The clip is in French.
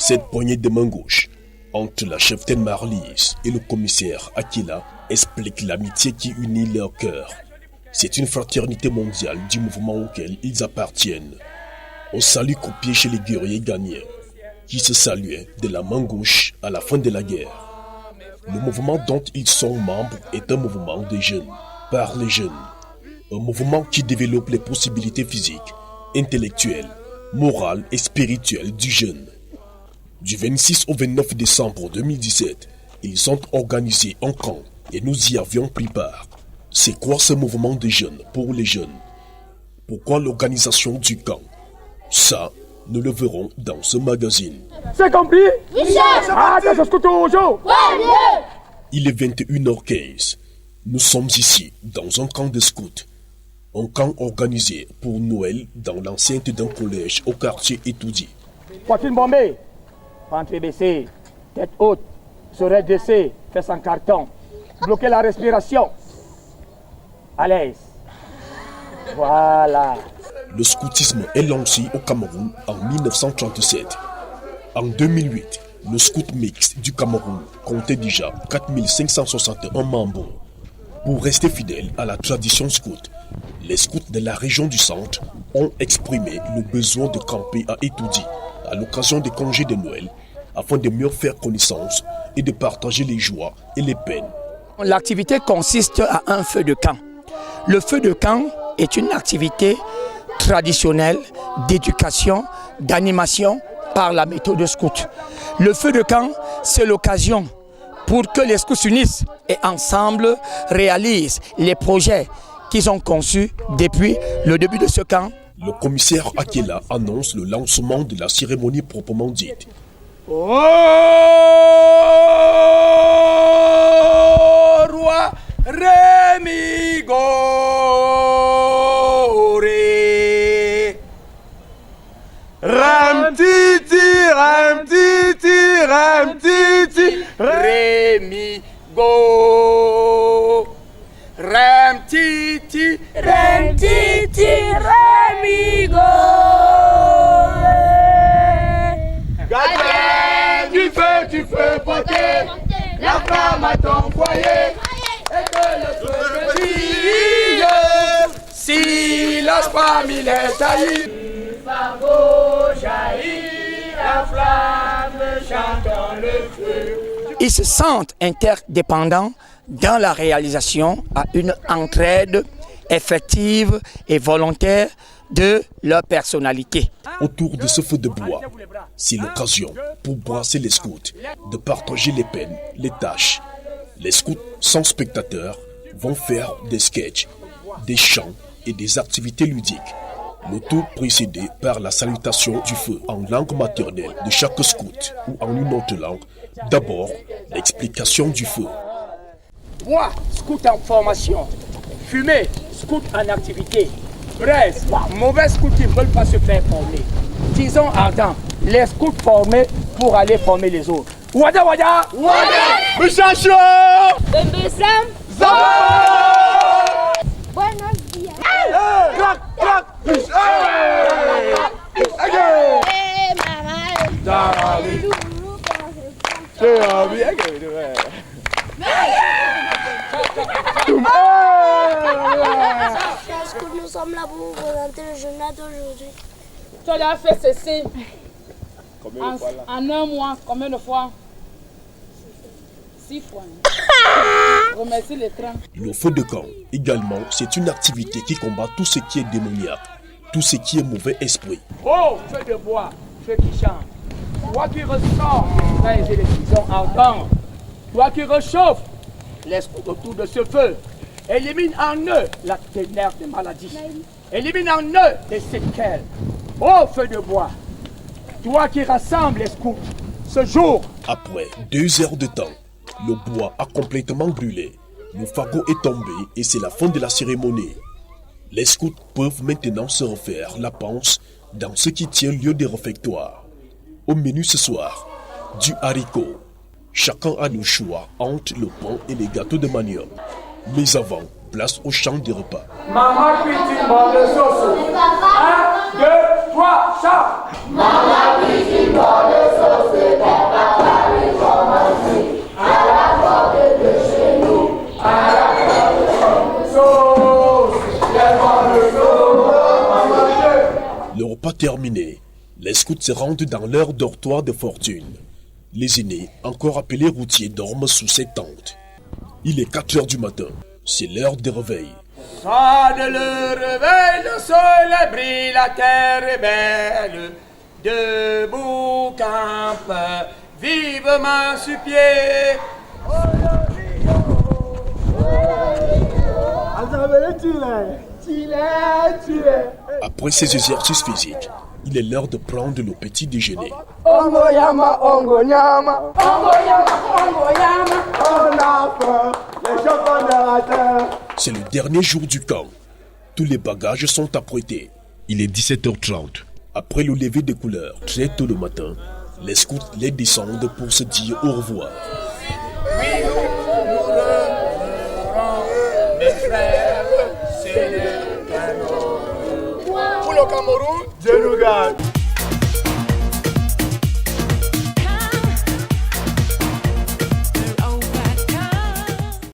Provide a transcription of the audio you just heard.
Cette poignée de main gauche entre la cheftaine Marlise et le commissaire Akela explique l'amitié qui unit leurs cœurs. C'est une fraternité mondiale du mouvement auquel ils appartiennent. On salut copié chez les guerriers ghanéens, qui se saluaient de la main gauche à la fin de la guerre. Le mouvement dont ils sont membres est un mouvement des jeunes, par les jeunes. Un mouvement qui développe les possibilités physiques, intellectuelles, morales et spirituelles du jeune. Du 26 au 29 décembre 2017, ils ont organisé un camp et nous y avions pris part. C'est quoi ce mouvement des jeunes pour les jeunes? Pourquoi l'organisation du camp? Ça, nous le verrons dans ce magazine. C'est compris? Il est 21h15. Nous sommes ici, dans un camp de scouts. Un camp organisé pour Noël dans l'enceinte d'un collège au quartier Etoudi. Poitrine bombée, ventre baissé, tête haute, oreille dressée, fesses en carton. Bloquez la respiration. À l'aise. Voilà. Le scoutisme est lancé au Cameroun en 1937. En 2008, le scout mixte du Cameroun comptait déjà 4561 membres. Pour rester fidèles à la tradition scout, les scouts de la région du centre ont exprimé le besoin de camper à Etoudi à l'occasion des congés de Noël afin de mieux faire connaissance et de partager les joies et les peines. L'activité consiste à un feu de camp. Le feu de camp est une activité traditionnelle d'éducation, d'animation par la méthode scout. Le feu de camp, c'est l'occasion pour que les scouts s'unissent et ensemble réalisent les projets qu'ils ont conçus depuis le début de ce camp. Le commissaire Akela annonce le lancement de la cérémonie proprement dite. Oh, roi Rémigo. Ramtiti, ramtiti, ramtiti, Rémigo. Ramtiti, ramtiti, Rémigo. Gardien du feu, tu fais porter la flamme à ton foyer et que le feu brille. Si l'os parmi les taillis. La flamme chante le feu. Ils se sentent interdépendants dans la réalisation à une entraide effective et volontaire de leur personnalité. Autour de ce feu de bois, c'est l'occasion pour brasser les scouts de partager les peines, les tâches. Les scouts sans spectateurs vont faire des sketchs, des chants et des activités ludiques. Le tout précédé par la salutation du feu en langue maternelle de chaque scout ou en une autre langue. D'abord, l'explication du feu. Moi, scout en formation. Fumée, scout en activité. Braise, mauvais scouts qui ne veulent pas se faire former. Disons ardent, les scouts formés pour aller former les autres. Wada wada! Wada! Muchacho! Bembesam! Zaba! Buenos días! Crac, crac! Est-ce que nous sommes là pour vous présenter le journal d'aujourd'hui? Tu as fait ceci en un mois, combien de fois? 6 fois. Remercie l'écran. Le feu de camp, également, c'est une activité qui combat tout ce qui est démoniaque, tout ce qui est mauvais esprit. Oh, feu de bois, feu qui chante. Toi qui ressors les télévisions ardentes. Toi qui réchauffe les scouts autour de ce feu. Élimine en eux la ténèbre des maladies. Élimine en eux les séquelles. Oh, feu de bois, toi qui rassembles les scouts, ce jour. Après 2 heures de temps, le bois a complètement brûlé. Le fagot est tombé et c'est la fin de la cérémonie. Les scouts peuvent maintenant se refaire la panse dans ce qui tient lieu des réfectoires. Au menu ce soir, du haricot. Chacun a le choix entre le pain et les gâteaux de manioc. Mais avant, place au champ des repas. Maman cuit une bonne de sauce. 1, 2, 3, chant. Maman cuit une bonne sauce. pas terminé. Les scouts se rendent dans leur dortoir de fortune. Les aînés, encore appelés routiers, dorment sous ces tentes. Il est 4 heures du matin. C'est l'heure de réveil. Sonne le réveil, le soleil brille, la terre est belle. Debout campe, vivement sur pied. Après ces exercices physiques, il est l'heure de prendre le petit déjeuner. C'est le dernier jour du camp. Tous les bagages sont apprêtés. Il est 17h30. Après le lever des couleurs, très tôt le matin, les scouts les descendent pour se dire au revoir. Mes frères, c'est le Cameroun. Pour le Cameroun, Dieu nous garde.